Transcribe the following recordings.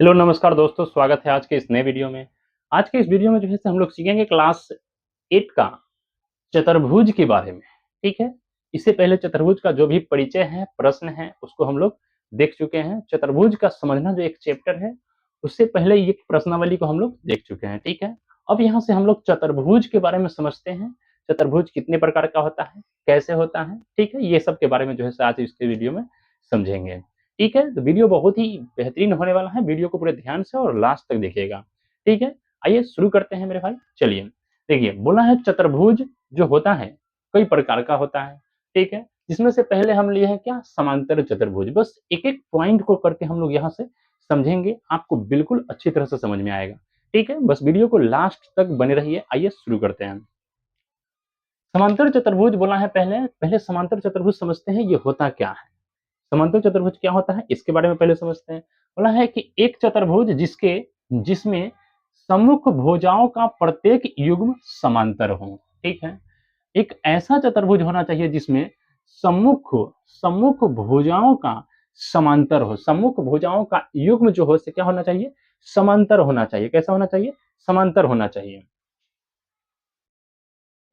Hello नमस्कार दोस्तों, स्वागत है आज के इस नए वीडियो में। आज के इस वीडियो में जो है हम लोग सीखेंगे क्लास 8 का चतुर्भुज के बारे में। ठीक है। इससे पहले चतुर्भुज का जो भी परिचय है, प्रश्न है, उसको हम लोग देख चुके हैं। चतुर्भुज का समझना जो एक चैप्टर है, उससे पहले ये प्रश्नावली को हम लोग देख चुके हैं। ठीक है। अब यहाँ से हम लोग चतुर्भुज के बारे में समझते हैं। चतुर्भुज कितने प्रकार का होता है, कैसे होता है, ठीक है, ये सब के बारे में जो है आज इसके वीडियो में समझेंगे। ठीक है, तो वीडियो बहुत ही बेहतरीन होने वाला है। वीडियो को पूरे ध्यान से और लास्ट तक देखिएगा। ठीक है। आइए शुरू करते हैं मेरे भाई। चलिए, देखिए बोला है चतुर्भुज जो होता है कई प्रकार का होता है। ठीक है। जिसमें से पहले हम लिए हैं क्या, समांतर चतुर्भुज। बस एक एक पॉइंट को करके हम लोग यहाँ से समझेंगे, आपको बिल्कुल अच्छी तरह से समझ में आएगा। ठीक है, बस वीडियो को लास्ट तक बने रहिए। आइए शुरू करते हैं। समांतर चतुर्भुज बोला है पहले पहले समांतर चतुर्भुज समझते हैं ये होता क्या है। समांतर चतुर्भुज क्या होता है इसके बारे में पहले समझते हैं। बोला है कि एक चतुर्भुज जिसमें सम्मुख भुजाओं का प्रत्येक युग्म समांतर हो। ठीक है। एक ऐसा चतुर्भुज होना चाहिए जिसमें सम्मुख सम्मुख भुजाओं का समांतर हो। सम्मुख भुजाओं का युग्म जो हो से क्या होना चाहिए, समांतर होना चाहिए। कैसा होना चाहिए, समांतर होना चाहिए।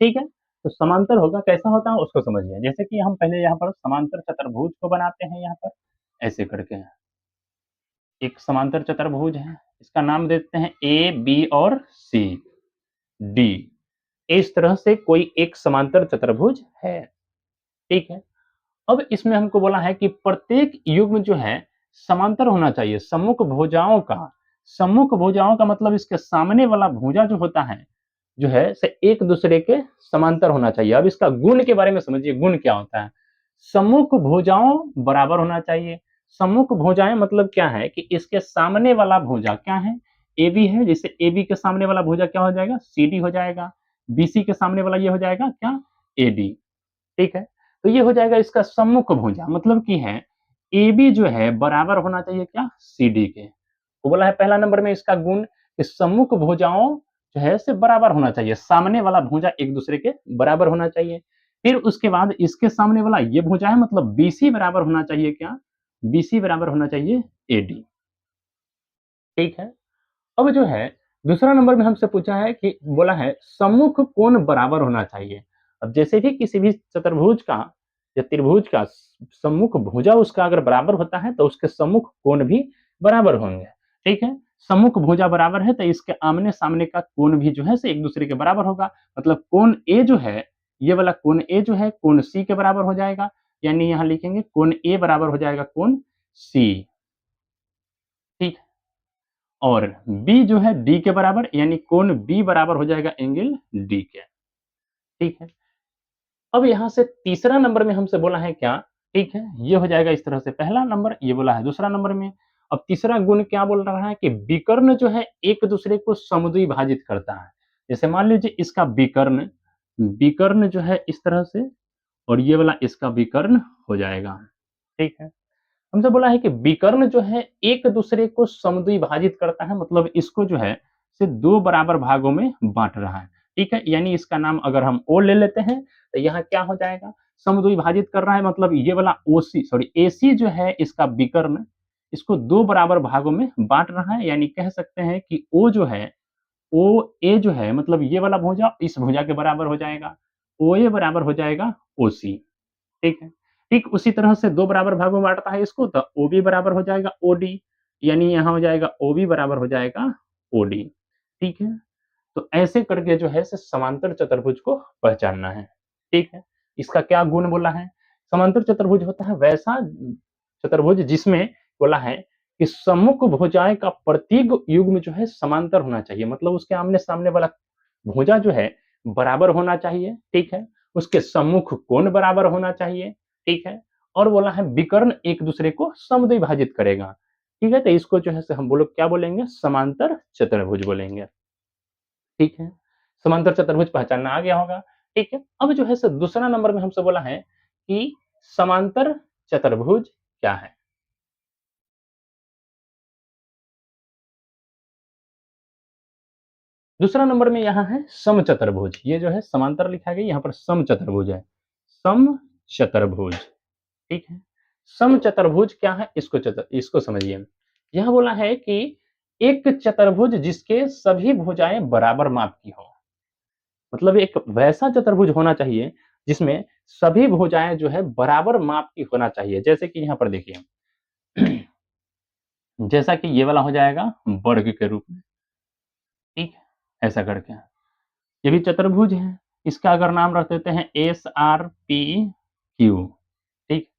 ठीक है। तो समांतर होगा, कैसा होता है उसको समझिए। जैसे कि हम पहले यहाँ पर समांतर चतुर्भुज को बनाते हैं, यहाँ पर ऐसे करके एक समांतर चतुर्भुज है, इसका नाम देते हैं ए बी और सी डी। इस तरह से कोई एक समांतर चतुर्भुज है। ठीक है। अब इसमें हमको बोला है कि प्रत्येक युग्म जो है समांतर होना चाहिए। सम्मुख भुजाओं का मतलब इसके सामने वाला भुजा जो होता है, जो है से एक दूसरे के समांतर होना चाहिए। अब इसका गुण के बारे में समझिए, गुण क्या होता है। सम्मुख भुजाओं बराबर होना चाहिए। सम्मुख भुजाएं मतलब क्या है कि इसके सामने वाला भुजा क्या है, ए बी है। जैसे ए बी के सामने वाला भुजा क्या हो जाएगा, सी डी हो जाएगा। बी सी के सामने वाला ये हो जाएगा क्या, ए डी। ठीक है। तो ये हो जाएगा इसका सम्मुख भुजा, मतलब कि है ए बी जो है बराबर होना चाहिए क्या, सी डी के। तो बोला है पहला नंबर में इसका गुण कि सम्मुख भुजाओं जो है से बराबर होना चाहिए। सामने वाला भुजा एक दूसरे के बराबर होना चाहिए। फिर उसके बाद इसके सामने वाला ये भुजा है, मतलब बीसी बराबर होना चाहिए क्या, बीसी बराबर होना चाहिए एडी। ठीक है। अब जो है दूसरा नंबर में हमसे पूछा है कि बोला है सम्मुख कोण बराबर होना चाहिए। अब जैसे भी किसी भी चतुर्भुज का या त्रिभुज का सम्मुख भुजा उसका अगर बराबर होता है तो उसके सम्मुख कोण भी बराबर होंगे। ठीक है। सम्मुख भुजा बराबर है तो इसके आमने सामने का कोण भी जो है से एक दूसरे के बराबर होगा। मतलब कोण ए जो है, ये वाला कोण ए जो है कोण सी के बराबर हो जाएगा। यानी यहाँ लिखेंगे कोण ए बराबर हो जाएगा कोण सी। ठीक। और बी जो है डी के बराबर, यानी कोण बी बराबर हो जाएगा एंगल डी के। ठीक है। अब यहां से तीसरा नंबर में हमसे बोला है क्या, ठीक है, ये हो जाएगा इस तरह से। पहला नंबर ये बोला है, दूसरा नंबर में अब तीसरा गुण क्या बोल रहा है कि विकर्ण जो है एक दूसरे को समद्विभाजित करता है। जैसे मान लीजिए इसका विकर्ण, विकर्ण जो है इस तरह से, और ये वाला इसका विकर्ण हो जाएगा। ठीक है। हमसे बोला है कि विकर्ण जो है एक दूसरे को समद्विभाजित करता है, मतलब इसको जो है से दो बराबर भागों में बांट रहा है। ठीक है। यानी इसका नाम अगर हम ओ ले लेते हैं तो यहाँ क्या हो जाएगा, समद्विभाजित कर रहा है, मतलब ये वाला ओसी सॉरी एसी जो है इसका विकर्ण, इसको दो बराबर भागों में बांट रहा है। यानी कह सकते हैं कि ओ जो है, ओ ए जो है मतलब ये वाला भुजा इस भुजा के बराबर हो जाएगा। ओ ए बराबर हो जाएगा ओ सी। ठीक है। ठीक उसी तरह से दो बराबर भागों में बाँटता है इसको, तो ओबी बराबर हो जाएगा ओडी। यानी यहाँ हो जाएगा ओबी बराबर हो जाएगा ओडी। ठीक है। तो ऐसे करके जो है समांतर चतुर्भुज को पहचानना है। ठीक है। इसका क्या गुण बोला है, समांतर चतुर्भुज होता है वैसा चतुर्भुज जिसमें बोला है कि सम्मुख भुजाएं का प्रत्येक युग्म जो है समांतर होना चाहिए। मतलब उसके आमने सामने वाला भुजा जो है बराबर होना चाहिए। ठीक है। उसके सम्मुख कोण बराबर होना चाहिए। ठीक है। और बोला है विकर्ण एक दूसरे को समद्विभाजित करेगा। ठीक है। तो इसको जो है हम बोलो क्या बोलेंगे, समांतर चतुर्भुज बोलेंगे। ठीक है। समांतर चतुर्भुज पहचानना आ गया होगा। ठीक है। अब जो है दूसरा नंबर में हमसे बोला है कि समांतर चतुर्भुज क्या है। दूसरा नंबर में यहाँ है समचतुर्भुज। ये जो है समांतर लिखा गया, यहाँ पर समचतुर्भुज है। समचतुर्भुज। ठीक है। समचतुर्भुज क्या है, इसको समझिए यह बोला है कि एक चतुर्भुज जिसके सभी भुजाएं बराबर माप की हो। मतलब एक वैसा चतुर्भुज होना चाहिए जिसमें सभी भुजाएं जो है बराबर माप की होना चाहिए। जैसे कि यहाँ पर देखिए जैसा कि ये वाला हो जाएगा वर्ग के रूप में, ठीक है? ऐसा करके। ये भी चतुर्भुज है। इसका अगर नाम रख देते हैं SRPQ, ठीक?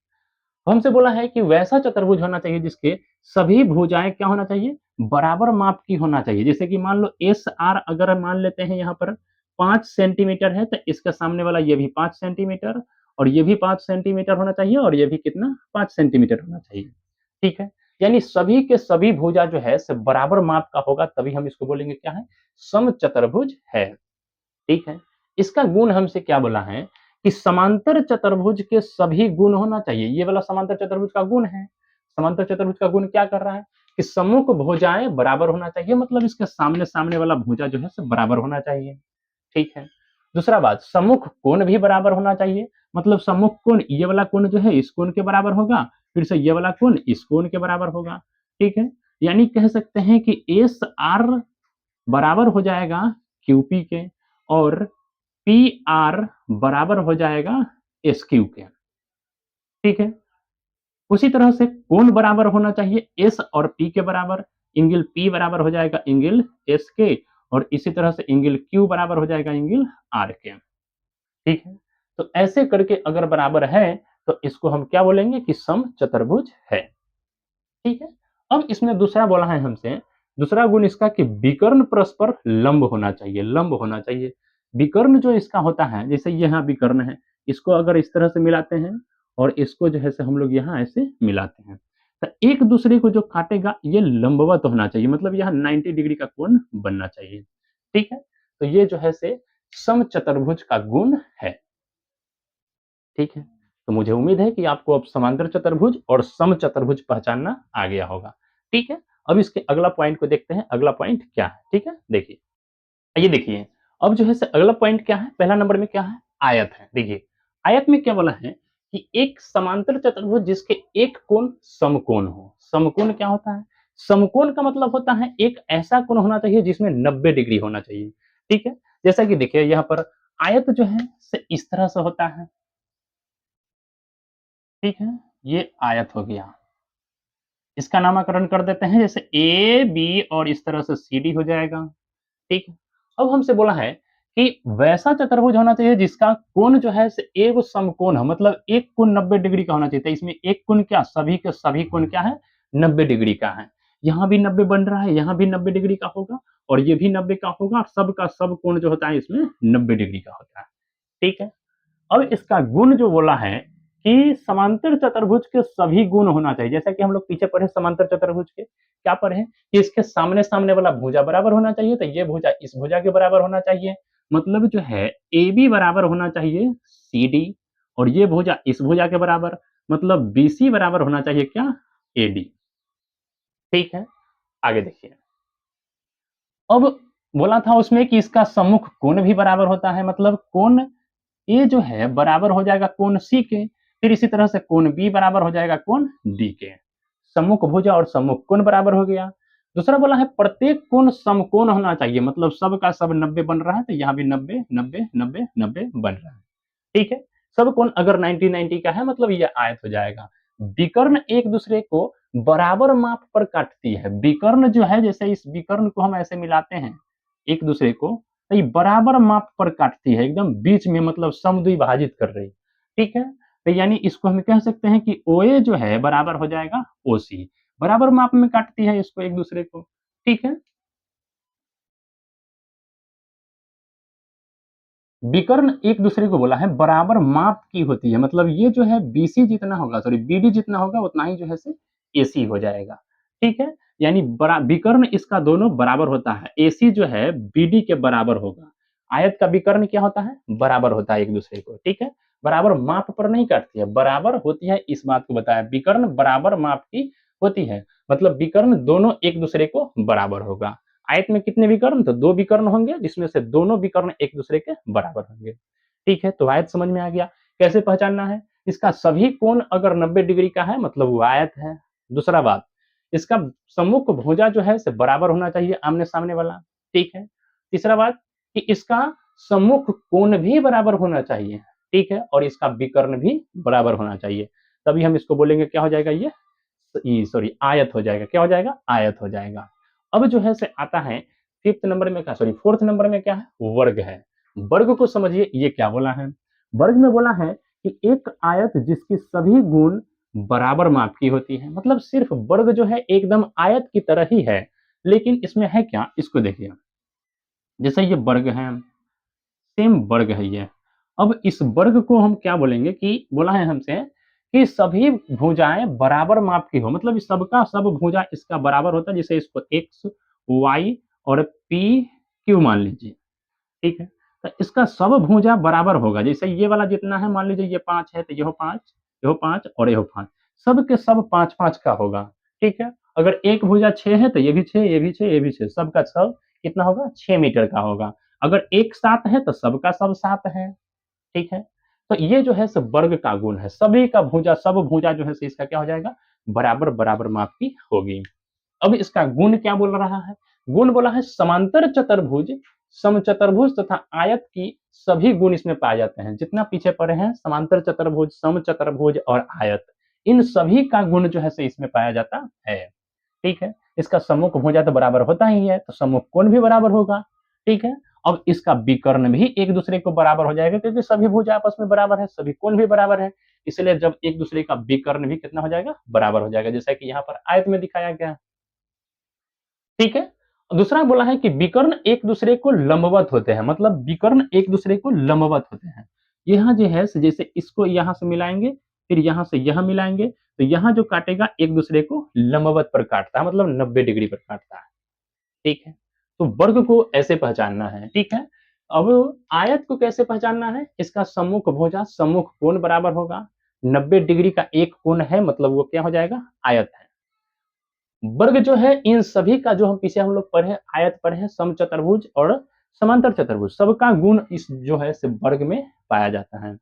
हमसे बोला है कि वैसा चतुर्भुज होना चाहिए जिसके सभी भुजाएँ क्या होना चाहिए? बराबर माप की होना चाहिए। जैसे कि मान लो SR अगर मान लेते हैं यहाँ पर 5 सेंटीमीटर है, तो इसके सामने वाला ये भी 5 सेंटीमीटर और ये भी 5 सेंटीमीटर होना चाहिए और ये भी कितना 5 सेंटीमीटर होना चाहिए। ठीक है? यानी सभी के सभी भुजा जो है से बराबर माप का होगा, तभी हम इसको बोलेंगे क्या है? समचतुर्भुज है। ठीक है? इसका गुण हमसे क्या बोला है कि समांतर चतुर्भुज के सभी गुण होना चाहिए। ये वाला समांतर चतुर्भुज का गुण है। समांतर चतुर्भुज का गुण क्या कर रहा है कि सम्मुख भुजाएँ बराबर होना चाहिए, मतलब इसके सामने-सामने वाला भुजा जो है सब बराबर होना चाहिए। ठीक है? दूसरा बात, सम्मुख कोण भी बराबर होना चाहिए, मतलब सम्मुख कोण ये वाला कोण जो है इस कोण के बराबर होगा, फिर से ये वाला कोण इस कोण के बराबर होगा। ठीक है? यानी कह सकते हैं कि SR बराबर हो जाएगा QP के और PR बराबर हो जाएगा SQ के। ठीक है? उसी तरह से कोण बराबर होना चाहिए S और P के बराबर, एंगल P बराबर हो जाएगा एंगल S के और इसी तरह से एंगल Q बराबर हो जाएगा एंगल R के। ठीक है? तो ऐसे करके अगर बराबर है, तो इसको हम क्या बोलेंगे कि समचतुर्भुज है। ठीक है? अब इसमें दूसरा बोला है हमसे, दूसरा गुण इसका कि विकर्ण परस्पर लंब होना चाहिए, लंब होना चाहिए। विकर्ण जो इसका होता है, जैसे यहाँ विकर्ण है, इसको अगर इस तरह से मिलाते हैं और इसको जो है से हम लोग यहाँ ऐसे मिलाते हैं, तो एक दूसरे को जो काटेगा ये लंबवत होना चाहिए, मतलब यहाँ 90 डिग्री का कोण बनना चाहिए। ठीक है? तो ये जो है से समचतुर्भुज का गुण है। ठीक है? तो मुझे उम्मीद है कि आपको अब समांतर चतुर्भुज और समचतुर्भुज पहचानना आ गया होगा। ठीक है? अब इसके अगला पॉइंट को देखते हैं, अगला पॉइंट क्या है? ठीक है? देखिए, ये देखिए, अब जो है से अगला पॉइंट क्या है? पहला नंबर में क्या है? आयत है। देखिए, आयत में क्या बोला है कि एक समांतर चतुर्भुज जिसके एक कोण समकोण हो। समकोण क्या होता है? समकोण का मतलब होता है एक ऐसा कोण होना चाहिए जिसमें 90 डिग्री होना चाहिए। ठीक है? जैसा कि देखिए यहाँ पर आयत जो है से इस तरह से होता है। ठीक है? ये आयत हो गया। इसका नामकरण कर देते हैं जैसे ए, बी और इस तरह से CD हो जाएगा। ठीक है? अब हमसे बोला है कि वैसा चतुर्भुज होना चाहिए जिसका कोण जो है से एक समकोण हो, मतलब एक कोण 90 डिग्री का होना चाहिए। तो इसमें एक कोण क्या सभी के सभी कोण क्या है 90 डिग्री का है। यहाँ भी 90 बन रहा है, यहाँ भी 90 डिग्री का होगा और ये भी 90 का होगा और सब का सब कोण जो होता है इसमें 90 डिग्री का होता है। ठीक है? अब इसका गुण जो बोला है कि समांतर चतुर्भुज के सभी गुण होना चाहिए। जैसा कि हम लोग पीछे पढ़े समांतर चतुर्भुज के, क्या पढ़े कि इसके सामने-सामने वाला भुजा बराबर होना चाहिए, तो ये भुजा इस भुजा के बराबर होना चाहिए। मतलब जो है AB बराबर होना चाहिए CD और ये भुजा इस भुजा के बराबर, मतलब BC बराबर होना चाहिए क्या? AD। ठीक है? आगे देखिए। अब बोला था उसमें कि इसका सम्मुख कोण भी बराबर होता है, मतलब कोण ए जो है बराबर हो जाएगा कोण सी के, फिर इसी तरह से कोण बी बराबर हो जाएगा कोण डी के। सम्मुख भुजा और सम्मुख कोण बराबर हो गया। दूसरा बोला है प्रत्येक कोण समकोण होना चाहिए, मतलब सब का सब 90 बन रहा है, तो यहाँ भी 90, 90, 90, 90 बन रहा है। ठीक है? सब कोण अगर 90-90 का है मतलब ये आयत हो जाएगा। विकर्ण एक दूसरे को बराबर माप पर काटती है। विकर्ण जो है जैसे इस विकर्ण को हम ऐसे मिलाते हैं एक दूसरे को, तो ये बराबर माप पर काटती है, एकदम बीच में मतलब समद्विभाजित कर रही है। ठीक है? तो यानी इसको हम कह सकते हैं कि OA जो है बराबर हो जाएगा OC, बराबर माप में काटती है इसको एक दूसरे को। ठीक है? विकर्ण एक दूसरे को बोला है बराबर माप की होती है, मतलब ये जो है BC जितना होगा सॉरी BD जितना होगा उतना ही जो है से AC हो जाएगा। ठीक है? यानी बरा विकर्ण इसका दोनों बराबर होता है। AC जो है BD के बराबर होगा। आयत का विकर्ण क्या होता है? बराबर होता है एक दूसरे को। ठीक है? बराबर माप पर नहीं काटती है, बराबर होती है इस बात को बताया। विकर्ण बराबर माप की होती है, मतलब विकर्ण दोनों एक दूसरे को बराबर होगा। आयत में कितने विकर्ण? तो 2 विकर्ण होंगे जिसमें से दोनों विकर्ण एक दूसरे के बराबर होंगे। ठीक है? तो आयत समझ में आ गया। कैसे पहचानना है? इसका सभी कोण अगर 90 डिग्री का है मतलब वो आयत है। दूसरा बात, इसका सम्मुख भुजा जो है से बराबर होना चाहिए आमने-सामने वाला, ठीक है। तीसरा बात कि इसका सम्मुख कोण भी बराबर होना चाहिए, ठीक है, और इसका विकर्ण भी बराबर होना चाहिए। तभी हम इसको बोलेंगे क्या हो जाएगा ये सॉरी आयत हो जाएगा। क्या हो जाएगा? आयत हो जाएगा। अब जो है से आता है 5th नंबर में क्या सॉरी 4th नंबर में क्या है? वर्ग है। वर्ग को समझिए ये क्या बोला है? वर्ग में बोला है कि एक आयत जिसकी सभी गुण बराबर माप की होती है। मतलब सिर्फ वर्ग जो है एकदम आयत की तरह ही है। लेकिन इसमें है क्या? इसको देखिए। जैसे ये वर्ग है, सेम वर्ग है ये। अब इस वर्ग को हम क्या बोलेंगे कि बोला है हमसे कि सभी भुजाएँ बराबर माप की हो, मतलब इस सबका सब भुजा इसका बराबर होता है, जैसे इसको एक्स, वाई और पी, क्यू मान लीजिए, ठीक है? तो इसका सब भुजा बराबर होगा, जैसे ये वाला जितना है मान लीजिए ये 5 है, तो ये हो 5 और ये हो 5, सब के सब 5-5 का होगा, ठीक है? अगर एक भुजा 6 है, तो ये भी 6, ये भी 6, ये भी 6, सब का सब कितना होगा? 6 मीटर का होगा। अगर एक 7 है, तो सबका सब 7 है, ठीक है? तो ये जो है सब वर्ग का गुण है, सभी का भुजा सब भुजा जो है इसका क्या हो जाएगा? बराबर-बराबर माप की होगी। अब इसका गुण क्या बोल रहा है? गुण बोला है समांतर चतुर्भुज, समचतुर्भुज तथा आयत की सभी गुण इसमें पाए जाते हैं। जितना पीछे पढ़े हैं समांतर चतुर्भुज, समचतुर्भुज और आयत, इन सभी का गुण जो है से इसमें पाया जाता है। ठीक है? इसका सम्मुख भुजा तो बराबर होता ही है, तो सम्मुख कोण भी बराबर होगा। ठीक है? अब इसका विकर्ण भी एक दूसरे को बराबर हो जाएगा क्योंकि सभी भुजा आपस में बराबर है, सभी कोण भी बराबर है। इसलिए जब एक दूसरे का विकर्ण भी कितना हो जाएगा? बराबर हो जाएगा, जैसा कि यहाँ पर आयत में दिखाया गया है। ठीक है? दूसरा बोला है कि विकर्ण एक दूसरे को लंबवत होते हैं, मतलब विकर्ण एक दूसरे को लंबवत होते हैं। यहाँ जो है जैसे इसको यहाँ से मिलाएँगे, फिर यहाँ से यहाँ मिलाएँगे, तो यहाँ जो काटेगा एक दूसरे को लंबवत पर काटता है, मतलब 90 डिग्री पर काटता है। ठीक है? तो वर्ग को ऐसे पहचानना है, ठीक है? अब आयत को कैसे पहचानना है? इसका सम्मुख भुजा, सम्मुख कोण बराबर होगा। 90 डिग्री का एक कोण है, मतलब वो क्या हो जाएगा? आयत है। वर्ग जो है इन सभी का जो हम पीछे हम लोग पढ़े आयत पढ़े हैं समचतुर्भुज और समांतर चतुर्भुज सबका गुण इस जो है से वर्ग में पाया जाता है।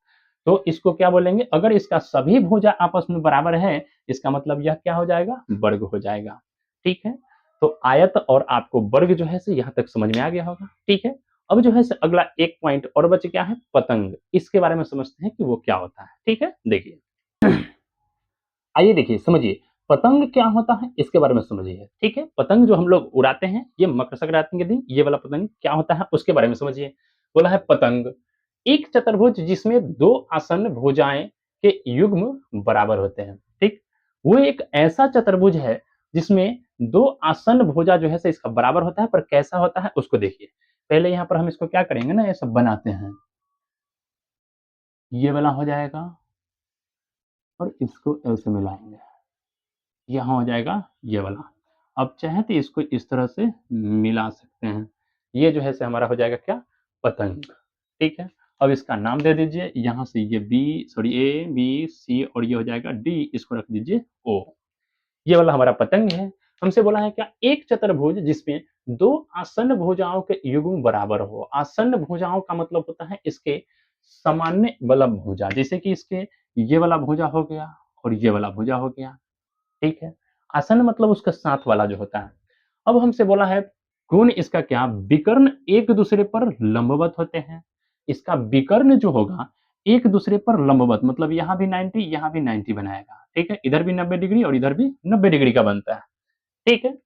तो इसको क्या बोलेंगे? अगर इसका सभी भुजा आपस में बराबर है, इसका मतलब यह क्या हो जाएगा? वर्ग हो जाएगा। ठीक है? तो आयत और आपको वर्ग जो है से यहाँ तक समझ में आ गया होगा। ठीक है? अब जो है से अगला एक पॉइंट और बच गया है पतंग। इसके बारे में समझते हैं कि वो क्या होता है। ठीक है? देखिए। आइए देखिए, समझिए, पतंग क्या होता है इसके बारे में समझिए, ठीक है? पतंग जो हम लोग उड़ाते हैं, ये मकर संक्रांति के दिन ये वाला पतंग क्या होता है उसके बारे में समझिए। बोला है पतंग, एक चतुर्भुज जिसमें 2 आसन्न भुजाएँ के युग्म बराबर होते हैं, ठीक? वो एक ऐसा चतुर्भुज है जिसमें 2 आसन्न भुजा जो है से इसका बराबर होता है, पर कैसा होता है उसको देखिए। पहले यहाँ पर हम इसको क्या करेंगे ना, ये सब बनाते हैं। ये वाला हो जाएगा और इसको ऐसे मिलाएँगे। यहाँ हो जाएगा ये वाला। अब चाहे तो इसको इस तरह से मिला सकते हैं। ये जो है से हमारा हो जाएगा क्या? पतंग, ठीक है? अब इसका नाम दे दीजिए, यहाँ से ये ए, बी, सी और ये हो जाएगा डी, इसको रख दीजिए ओ। ये वाला हमारा पतंग है। हमसे बोला है क्या? एक चतुर्भुज जिसमें 2 आसन्न भुजाओं के युग्म बराबर हो। आसन्न भुजाओं का मतलब होता है इसके सामान्य बलम भुजा, जैसे कि इसके ये वाला भुजा हो गया और ये वाला भुजा हो गया। ठीक है? आसन मतलब उसका साथ वाला जो होता है। अब हमसे बोला है गुण इसका क्या? विकर्ण एक दूसरे पर लंबवत होते हैं। इसका विकर्ण जो होगा एक दूसरे पर लंबवत मतलब यहाँ भी 90 यहाँ भी 90 बनाएगा। ठीक है? इधर भी 90 डिग्री और इधर भी 90 डिग्री का बनता है। ठीक है?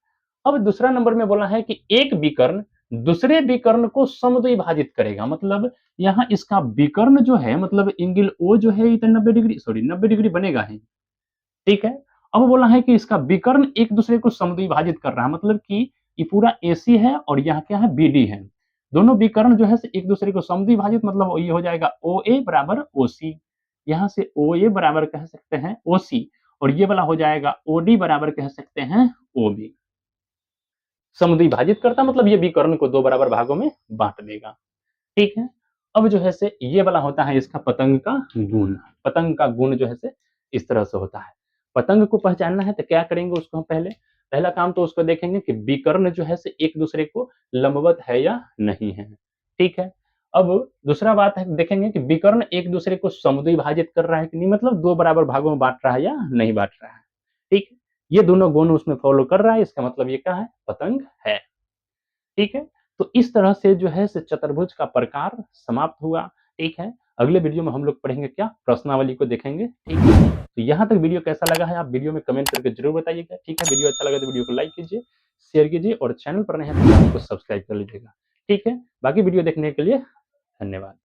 अब दूसरा नंबर में बोला है कि एक विकर्ण दूसरे विकर्ण को समद्विभाजित करेगा। मतलब यहाँ इसका विकर्ण जो है मतलब एंगल O जो है ये तो 90 डिग्री सॉरी 90 डिग्री बनेगा ही। ठीक है? अब बोला है कि इसका विकर्ण एक दूसरे को समद्विभाजित कर रहा है मतलब कि ये पूरा एसी है और यहाँ क्या है बीडी है। दोनों विकर्ण जो है से एक दूसरे को समद्विभाजित मतलब ये हो जाएगा ओए बराबर ओसी। यहाँ से ओए बराबर कह सकते हैं ओसी और ये वाला हो जाएगा ओडी बराबर कह सकते हैं ओबी। समद्विभाजित करता मतलब ये विकर्ण को 2 बराबर भागों में बाँट देगा। ठीक है? अब जो है से ये वाला होता है इसका पतंग का गुण। पतंग का गुण जो है से इस तरह से होता है। पतंग को पहचानना है तो क्या करेंगे उसको हम पहला काम तो उसको देखेंगे कि विकर्ण जो है से एक दूसरे को लंबवत है या नहीं है। ठीक है? अब दूसरा बात है देखेंगे कि विकर्ण एक दूसरे को समद्विभाजित कर रहा है कि नहीं मतलब 2 बराबर भागों में बाँट रहा है या नहीं बाँट रहा है। ठीक है? ये दोनों गुण उसमें फॉलो कर रहा है, इसका मतलब ये क्या है? पतंग है। ठीक है? तो इस तरह से जो है से चतुर्भुज का प्रकार समाप्त हुआ, ठीक है? अगले वीडियो में हम लोग पढ़ेंगे क्या? प्रश्नावली को देखेंगे, ठीक है? तो यहाँ तक वीडियो कैसा लगा है आप वीडियो में कमेंट करके ज़रूर बताइएगा, ठीक है? वीडियो अच्छा लगा तो वीडियो को लाइक कीजिए, शेयर कीजिए और चैनल पर नए हैं तो चैनल को सब्सक्राइब कर लीजिएगा, ठीक है? बाकी वीडियो देखने के लिए धन्यवाद।